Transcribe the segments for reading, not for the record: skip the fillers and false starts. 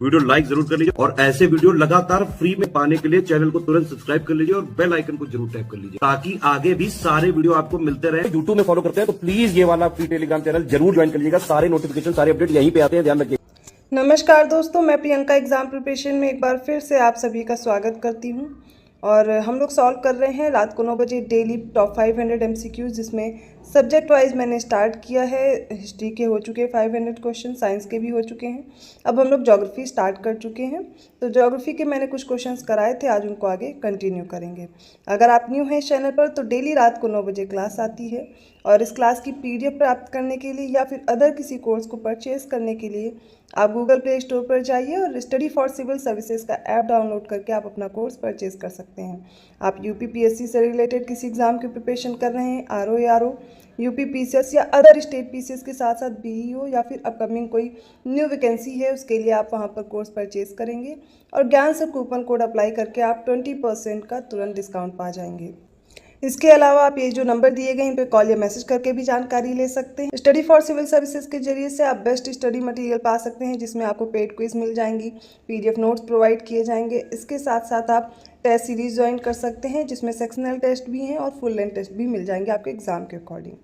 Video like जरूर कर लीजिए और ऐसे वीडियो लगातार फ्री में पाने के लिए चैनल को तुरंत सब्सक्राइब कर लीजिए और बेल आइकन को जरूर टैप कर लीजिए ताकि आगे भी सारे वीडियो आपको मिलते रहे। यूट्यूब में फॉलो करते हैं तो प्लीज ये वाला फ्री टेलीग्राम चैनल जरूर ज्वाइन कर लीजिएगा। सारे नोटिफिकेशन सारे अपडेट यहीं पे आते हैं, ध्यान रखिए। नमस्कार दोस्तों, मैं प्रियंका एग्जाम प्रिपरेशन में एक बार फिर से आप सभी का स्वागत करती हूं। और हम लोग सॉल्व कर रहे हैं रात को 9 बजे डेली टॉप 500 MCQs, जिसमें सब्जेक्ट वाइज मैंने स्टार्ट किया है। हिस्ट्री के हो चुके हैं 500 क्वेश्चन, साइंस के भी हो चुके हैं। अब हम लोग ज्योग्राफी स्टार्ट कर चुके हैं। तो ज्योग्राफी के मैंने कुछ क्वेश्चंस कराए थे, आज उनको आगे कंटिन्यू करेंगे। अगर आप न्यू हैं इस चैनल पर तो डेली रात को 9 बजे क्लास आती है और इस क्लास की PDF प्राप्त करने के लिए या फिर अदर किसी कोर्स को परचेज करने के लिए आप गूगल प्ले स्टोर पर जाइए और स्टडी फॉर सिविल सर्विसेज का ऐप डाउनलोड करके आप अपना कोर्स परचेज कर सकते हैं। आप UPPSC से रिलेटेड किसी एग्ज़ाम की प्रिपरेशन कर रहे हैं, RO ARO, UP PCS या अदर स्टेट PCS के साथ साथ BEO या फिर अपकमिंग कोई न्यू वैकेंसी है, उसके लिए आप वहां पर कोर्स परचेज करेंगे और ज्ञान सर कूपन कोड अप्लाई करके आप 20% का तुरंत डिस्काउंट पा जाएंगे। इसके अलावा आप ये जो नंबर दिए गए इन पे कॉल या मैसेज करके भी जानकारी ले सकते हैं। स्टडी फॉर सिविल सर्विसेज के जरिए से आप बेस्ट स्टडी मटेरियल पा सकते हैं, जिसमें आपको पेड क्विज मिल जाएंगी, PDF नोट्स प्रोवाइड किए जाएंगे। इसके साथ साथ आप टेस्ट सीरीज ज्वाइन कर सकते हैं, जिसमें सेक्शनल टेस्ट भी हैं और फुल लेंथ टेस्ट भी मिल जाएंगे आपके एग्जाम के अकॉर्डिंग।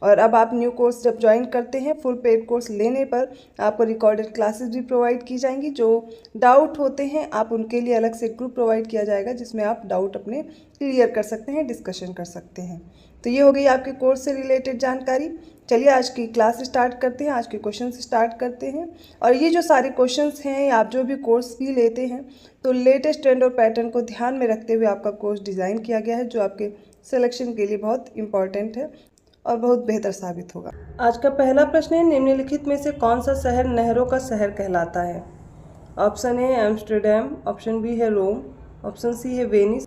और अब आप न्यू कोर्स जब ज्वाइन करते हैं, फुल पेड कोर्स लेने पर आपको रिकॉर्डेड क्लासेस भी प्रोवाइड की जाएंगी। जो डाउट होते हैं आप उनके लिए अलग से ग्रुप प्रोवाइड किया जाएगा, जिसमें आप डाउट अपने क्लियर कर सकते हैं, डिस्कशन कर सकते हैं। तो ये हो गई आपके कोर्स से रिलेटेड जानकारी। चलिए आज की क्लास स्टार्ट करते हैं, आज के क्वेश्चन स्टार्ट करते हैं। और ये जो सारे क्वेश्चंस हैं, आप जो भी कोर्स भी लेते हैं तो लेटेस्ट ट्रेंड और पैटर्न को ध्यान में रखते हुए आपका कोर्स डिज़ाइन किया गया है, जो आपके सिलेक्शन के लिए बहुत इंपॉर्टेंट है और बहुत बेहतर साबित होगा। आज का पहला प्रश्न है, निम्नलिखित में से कौन सा शहर नहरों का शहर कहलाता है? Option A Amsterdam, option B है रोम, ऑप्शन सी है वेनिस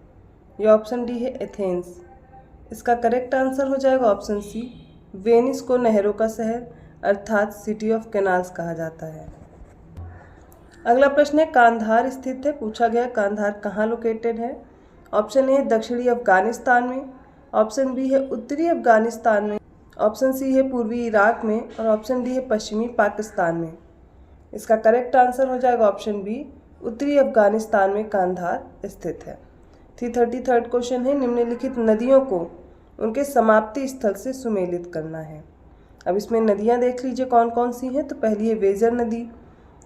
या ऑप्शन डी है एथेंस। इसका करेक्ट आंसर हो जाएगा ऑप्शन सी, वेनिस को नहरों का शहर अर्थात सिटी ऑफ कैनाल्स कहा जाता है। अगला प्रश्न है, कांधार स्थित है। पूछा गया कांधार कहाँ लोकेटेड है? ऑप्शन ए दक्षिणी अफगानिस्तान में, ऑप्शन बी है उत्तरी अफगानिस्तान में, ऑप्शन सी है पूर्वी इराक में और ऑप्शन डी है पश्चिमी पाकिस्तान में। इसका करेक्ट आंसर हो जाएगा ऑप्शन बी, उत्तरी अफगानिस्तान में कांधार स्थित है। 333 क्वेश्चन है, निम्नलिखित नदियों को उनके समाप्ति स्थल से सुमेलित करना है। अब इसमें नदियां देख लीजिए कौन कौन सी हैं। तो पहली है वेजर नदी,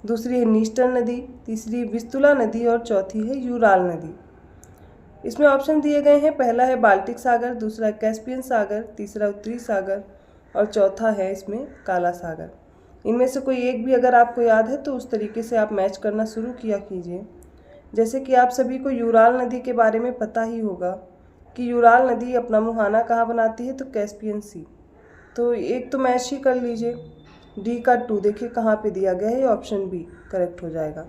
दूसरी है नीस्टर नदी, तीसरी विस्तुला नदी और चौथी है यूराल नदी। इसमें ऑप्शन दिए गए हैं, पहला है बाल्टिक सागर, दूसरा है कैस्पियन सागर, तीसरा उत्तरी सागर और चौथा है इसमें काला सागर। इनमें से कोई एक भी अगर आपको याद है तो उस तरीके से आप मैच करना शुरू किया कीजिए। जैसे कि आप सभी को यूराल नदी के बारे में पता ही होगा कि यूराल नदी अपना मुहाना कहाँ बनाती है, तो कैस्पियन सी। तो एक तो मैच ही कर लीजिए। डी का 2 देखिए कहाँ पे दिया गया है, ऑप्शन बी करेक्ट हो जाएगा।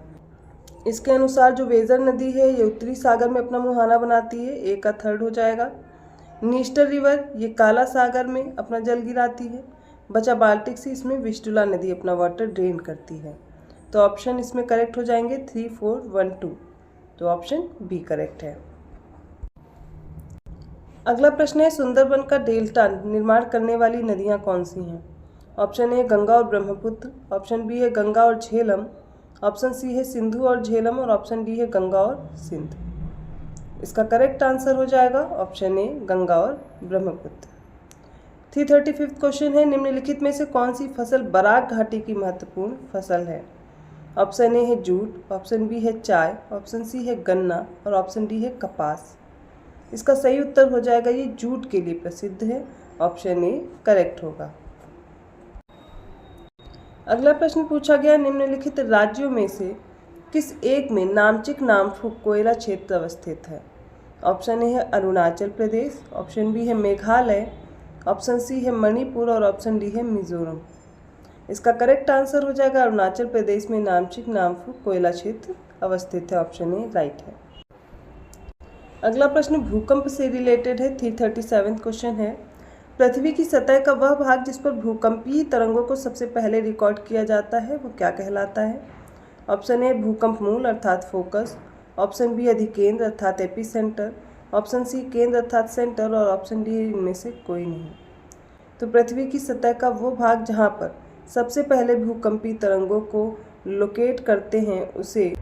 इसके अनुसार जो वेजर नदी है ये उत्तरी सागर में अपना मुहाना बनाती है, ए का 3rd हो जाएगा। नीस्टर रिवर ये काला सागर में अपना जल गिराती है। बचा बाल्टिक सी, इसमें विस्टुला नदी अपना वाटर ड्रेन करती है। तो ऑप्शन इसमें करेक्ट हो जाएंगे 3, 4, 1, 2। तो ऑप्शन बी करेक्ट है। अगला प्रश्न है, सुंदरबन का डेल्टा निर्माण करने वाली नदियां कौन सी हैं? ऑप्शन ए गंगा और ब्रह्मपुत्र, ऑप्शन बी है गंगा और झेलम, ऑप्शन सी है सिंधु और झेलम और ऑप्शन डी है गंगा और सिंध। इसका करेक्ट आंसर हो जाएगा ऑप्शन ए गंगा और ब्रह्मपुत्र। 335 क्वेश्चन है, निम्नलिखित में से कौन सी फसल बराक घाटी की महत्वपूर्ण फसल है? ऑप्शन ए है जूट, ऑप्शन बी है चाय, ऑप्शन सी है गन्ना और ऑप्शन डी है कपास। इसका सही उत्तर हो जाएगा ये जूट के लिए प्रसिद्ध है, ऑप्शन ए करेक्ट होगा। अगला प्रश्न पूछा गया, निम्नलिखित राज्यों में से किस एक में नामचिक नामफुक कोयला क्षेत्र अवस्थित है? ऑप्शन ए है अरुणाचल प्रदेश, ऑप्शन बी है मेघालय, ऑप्शन सी है मणिपुर और ऑप्शन डी है मिजोरम। इसका करेक्ट आंसर हो जाएगा अरुणाचल प्रदेश में नामचिक नामफुक कोयला क्षेत्र अवस्थित है, ऑप्शन ए राइट है। अगला प्रश्न भूकंप से रिलेटेड है। 337 क्वेश्चन है, पृथ्वी की सतह का वह भाग जिस पर भूकंपीय तरंगों को सबसे पहले रिकॉर्ड किया जाता है वो क्या कहलाता है? ऑप्शन ए भूकंप मूल अर्थात फोकस, ऑप्शन बी अधिकेंद्र अर्थात एपिसेंटर, ऑप्शन सी केंद्र अर्थात सेंटर और ऑप्शन डी इनमें से कोई नहीं। तो पृथ्वी की सतह का वो भाग जहाँ पर सबसे पहले भूकंपी तरंगों को लोकेट करते हैं उसे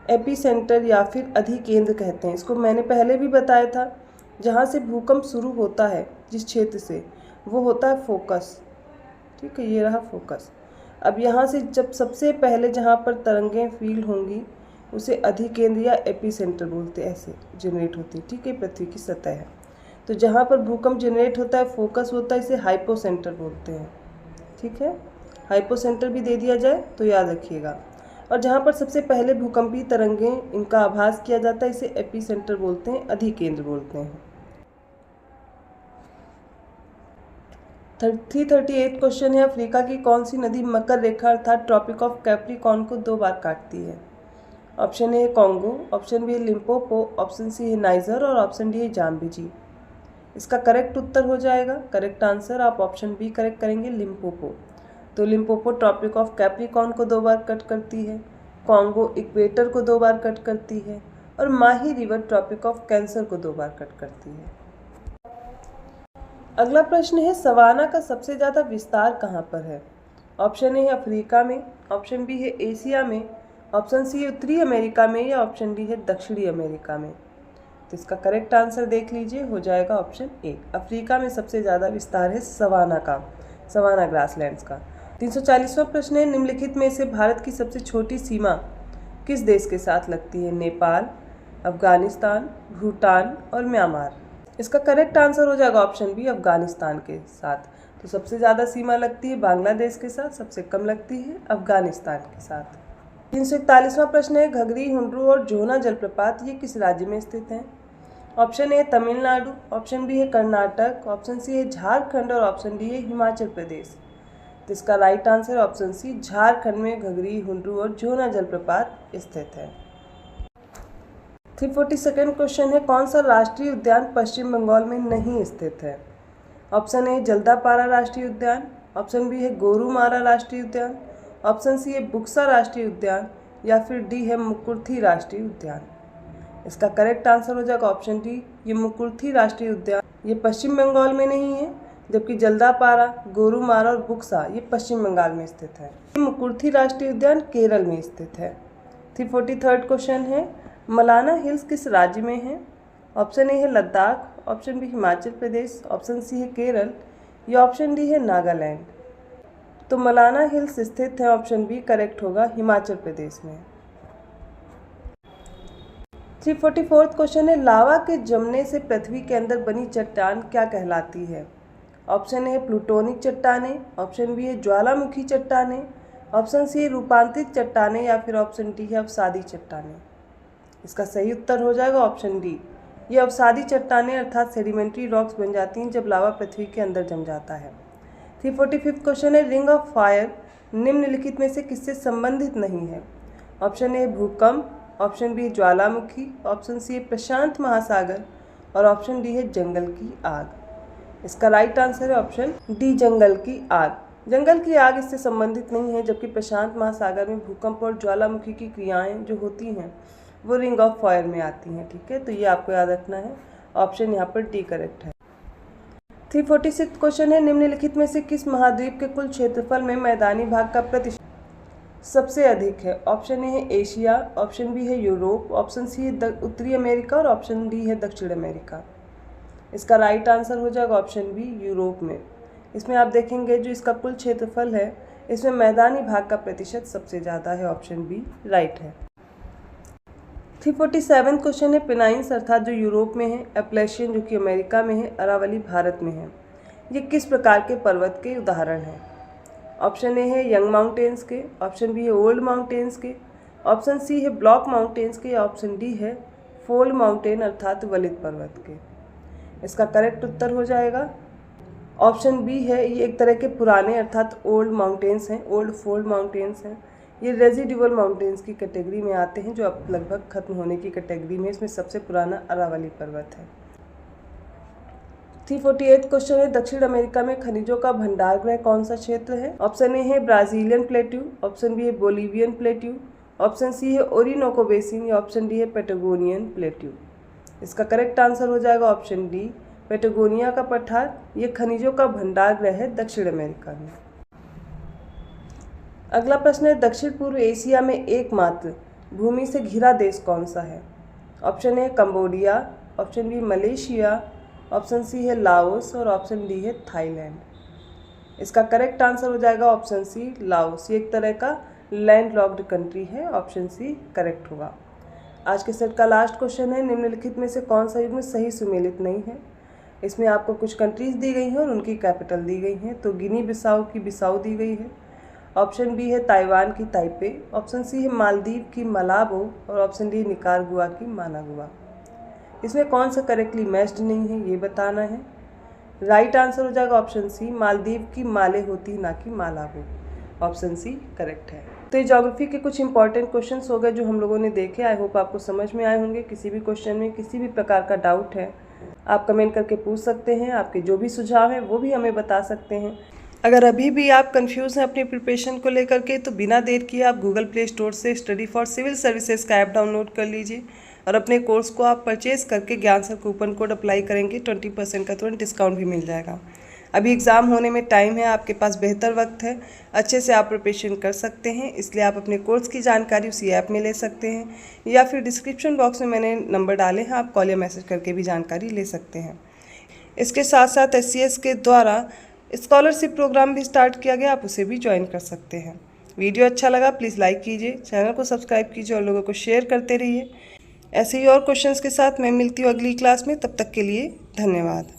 एपिसेंटर या फिर अधिकेंद्र कहते हैं। इसको मैंने पहले भी बताया था। जहाँ से भूकंप शुरू होता है जिस क्षेत्र से, वो होता है फोकस। ठीक है, ये रहा फोकस। अब यहाँ से जब सबसे पहले जहाँ पर तरंगें फील होंगी उसे अधिकेंद्र या एपिसेंटर बोलते हैं, ऐसे जनरेट होती है। ठीक है, पृथ्वी की सतह है। तो जहाँ पर भूकंप जनरेट होता है, फोकस होता है, इसे हाइपोसेंटर बोलते हैं। ठीक है, हाइपोसेंटर भी दे दिया जाए तो याद रखिएगा। और जहाँ पर सबसे पहले भूकंपीय तरंगें इनका आभास किया जाता है, इसे एपिसेंटर बोलते हैं, अधिकेंद्र बोलते हैं। 338 क्वेश्चन है, अफ्रीका की कौन सी नदी मकर रेखा अर्थात ट्रॉपिक ऑफ कैप्रिकॉर्न को 2 बार काटती है? ऑप्शन ए है कॉन्गो, ऑप्शन बी है लिम्पोपो, ऑप्शन सी है नाइजर और ऑप्शन डी है जाम्बेजी। इसका करेक्ट उत्तर हो जाएगा, करेक्ट आंसर आप ऑप्शन बी करेक्ट करेंगे, लिम्पोपो। तो लिम्पोपो ट्रॉपिक ऑफ कैप्रिकॉर्न को 2 बार कट करती है, कॉन्गो इक्वेटर को 2 बार कट करती है और माही रिवर ट्रॉपिक ऑफ कैंसर को 2 बार कट करती है। अगला प्रश्न है, सवाना का सबसे ज़्यादा विस्तार कहाँ पर है? ऑप्शन ए है अफ्रीका में, ऑप्शन बी है एशिया में, ऑप्शन सी है उत्तरी अमेरिका में या ऑप्शन डी है दक्षिणी अमेरिका में। तो इसका करेक्ट आंसर देख लीजिए, हो जाएगा ऑप्शन ए, अफ्रीका में सबसे ज़्यादा विस्तार है सवाना का, सवाना ग्रासलैंड्स का। 340वां प्रश्न है, निम्नलिखित में से भारत की सबसे छोटी सीमा किस देश के साथ लगती है? नेपाल, अफगानिस्तान, भूटान और म्यांमार। इसका करेक्ट आंसर हो जाएगा ऑप्शन बी, अफगानिस्तान के साथ। तो सबसे ज़्यादा सीमा लगती है बांग्लादेश के साथ, सबसे कम लगती है अफगानिस्तान के साथ। 341वां प्रश्न है, घगरी, हुंड्रू और जोना जलप्रपात ये किस राज्य में स्थित हैं? Option A Tamil Nadu, option B है कर्नाटक, ऑप्शन सी है झारखंड और ऑप्शन डी है हिमाचल प्रदेश। तो इसका right answer option C, Jharkhand में घगरी, हुंड्रू और जोना जलप्रपात स्थित है। 342 क्वेश्चन है, कौन सा राष्ट्रीय उद्यान पश्चिम बंगाल में नहीं स्थित है? ऑप्शन ए जल्दापारा राष्ट्रीय उद्यान, ऑप्शन बी है गोरुमारा राष्ट्रीय उद्यान, ऑप्शन सी है बुक्सा राष्ट्रीय उद्यान या फिर डी है मुकुर्थी राष्ट्रीय उद्यान। इसका करेक्ट आंसर हो जाएगा ऑप्शन डी, ये मुकुर्थी राष्ट्रीय उद्यान ये पश्चिम बंगाल में नहीं है, जबकि जल्दापारा, गोरुमारा और बुक्सा ये पश्चिम बंगाल में स्थित है। मुकुर्थी राष्ट्रीय उद्यान केरल में स्थित है। 343 क्वेश्चन है, मलाना हिल्स किस राज्य में है? ऑप्शन ए है Ladakh, option B Himachal Pradesh, option C है केरल या ऑप्शन डी है नागालैंड। तो मलाना हिल्स स्थित है, ऑप्शन बी करेक्ट होगा, हिमाचल प्रदेश में। 344 क्वेश्चन है, लावा के जमने से पृथ्वी के अंदर बनी चट्टान क्या कहलाती है? ऑप्शन ए है प्लूटोनिक चट्टानें, ऑप्शन बी है ज्वालामुखी चट्टानें, ऑप्शन सी है रूपांतरित चट्टानें या फिर ऑप्शन डी है अवसादी चट्टानें। इसका सही उत्तर हो जाएगा ऑप्शन डी, ये अवसादी चट्टानें अर्थात सेडिमेंट्री रॉक्स बन जाती हैं जब लावा पृथ्वी के अंदर जम जाता है। 345 क्वेश्चन है, रिंग ऑफ फायर निम्नलिखित में से किससे संबंधित नहीं है? ऑप्शन ए भूकंप, ऑप्शन बी ज्वालामुखी, ऑप्शन सी है प्रशांत महासागर और ऑप्शन डी है जंगल की आग। इसका राइट आंसर है ऑप्शन डी, जंगल की आग। जंगल की आग इससे संबंधित नहीं है, जबकि प्रशांत महासागर में भूकंप और ज्वालामुखी की क्रियाएं जो होती हैं वो रिंग ऑफ फायर में आती हैं। ठीक है, तो ये आपको याद रखना है, ऑप्शन यहाँ पर डी करेक्ट है। 346 क्वेश्चन है, निम्नलिखित में से किस महाद्वीप के कुल क्षेत्रफल में मैदानी भाग का प्रतिशत सबसे अधिक है? ऑप्शन ए है एशिया, ऑप्शन बी है यूरोप, ऑप्शन सी है उत्तरी अमेरिका और ऑप्शन डी है दक्षिण अमेरिका। इसका राइट आंसर हो जाएगा ऑप्शन बी, यूरोप में। इसमें आप देखेंगे जो इसका कुल क्षेत्रफल है इसमें मैदानी भाग का प्रतिशत सबसे ज़्यादा है, ऑप्शन बी राइट है। 347 क्वेश्चन है, पिनाइंस अर्थात जो यूरोप में है, एप्लेशियन जो कि अमेरिका में है, अरावली भारत में है, ये किस प्रकार के पर्वत के उदाहरण हैं? ऑप्शन ए है यंग माउंटेन्स के, ऑप्शन बी है ओल्ड माउंटेन्स के, ऑप्शन सी है ब्लॉक माउंटेन्स के या ऑप्शन डी है फोल्ड माउंटेन अर्थात वलित पर्वत के। इसका करेक्ट उत्तर हो जाएगा ऑप्शन बी है, ये एक तरह के पुराने अर्थात ओल्ड माउंटेन्स हैं, ओल्ड फोल्ड माउंटेन्स हैं। ये रेजिडुअल माउंटेन्स की कैटेगरी में आते हैं जो अब लगभग खत्म होने की कैटेगरी में। इसमें सबसे पुराना अरावली पर्वत है। 348 क्वेश्चन है, दक्षिण अमेरिका में खनिजों का भंडार गृह कौन सा क्षेत्र है? ऑप्शन ए है ब्राजीलियन प्लेट्यू, ऑप्शन बी है बोलिवियन प्लेट्यू, ऑप्शन सी है ओरिनोको बेसिन या ऑप्शन डी है पेटागोनियन प्लेट्यू। इसका करेक्ट आंसर हो जाएगा ऑप्शन डी, पेटागोनिया का पठार ये खनिजों का भंडार गृह है दक्षिण अमेरिका में। अगला प्रश्न है, दक्षिण पूर्व एशिया में एकमात्र भूमि से घिरा देश कौन सा है? Option A Cambodia, option B Malaysia, option C है लाओस और ऑप्शन डी है थाईलैंड। इसका करेक्ट आंसर हो जाएगा ऑप्शन सी लाओस। ये एक तरह का लैंड लॉक्ड कंट्री है। ऑप्शन सी करेक्ट होगा। आज के सेट का लास्ट क्वेश्चन है, निम्नलिखित में से कौन सा युग्म सही सुमेलित नहीं है? इसमें आपको कुछ कंट्रीज दी गई हैं और उनकी कैपिटल दी गई हैं। तो गिनी बिसाऊ की बिसाऊ दी गई है, ऑप्शन बी है ताइवान की ताइपे, ऑप्शन सी है मालदीव की मलाबो और ऑप्शन डी निकारागुआ की मानागुआ। इसमें कौन सा करेक्टली मैच्ड नहीं है ये बताना है। राइट आंसर हो जाएगा ऑप्शन सी, मालदीव की माले होती ना कि मालाबो। ऑप्शन सी करेक्ट है। तो ये ज्योग्राफी के कुछ इंपॉर्टेंट क्वेश्चंस हो गए जो हम लोगों ने देखे। आई होप आपको समझ में आए होंगे। किसी भी क्वेश्चन में किसी भी प्रकार का डाउट है आप कमेंट करके पूछ सकते हैं। आपके जो भी सुझाव हैं वो भी हमें बता सकते हैं। अगर अभी भी आप कंफ्यूज हैं अपनी प्रिपरेशन को लेकर के तो बिना देर किए आप गूगल प्ले स्टोर से स्टडी फॉर सिविल सर्विसेज का ऐप डाउनलोड कर लीजिए और अपने कोर्स को आप परचेज करके ज्ञान सर कूपन कोड अप्लाई करेंगे 20% का तुरंत डिस्काउंट भी मिल जाएगा। अभी एग्ज़ाम होने में टाइम है, आपके पास बेहतर वक्त है, अच्छे से आप प्रिपरेशन कर सकते हैं। इसलिए आप अपने कोर्स की जानकारी उसी ऐप में ले सकते हैं या फिर डिस्क्रिप्शन बॉक्स में मैंने नंबर डाले हैं, आप कॉल या मैसेज करके भी जानकारी ले सकते हैं। इसके साथ साथ SCS के द्वारा स्कॉलरशिप प्रोग्राम भी स्टार्ट किया गया, आप उसे भी ज्वाइन कर सकते हैं। वीडियो अच्छा लगा प्लीज़ लाइक कीजिए, चैनल को सब्सक्राइब कीजिए और लोगों को शेयर करते रहिए। ऐसे ही और क्वेश्चंस के साथ मैं मिलती हूँ अगली क्लास में। तब तक के लिए धन्यवाद।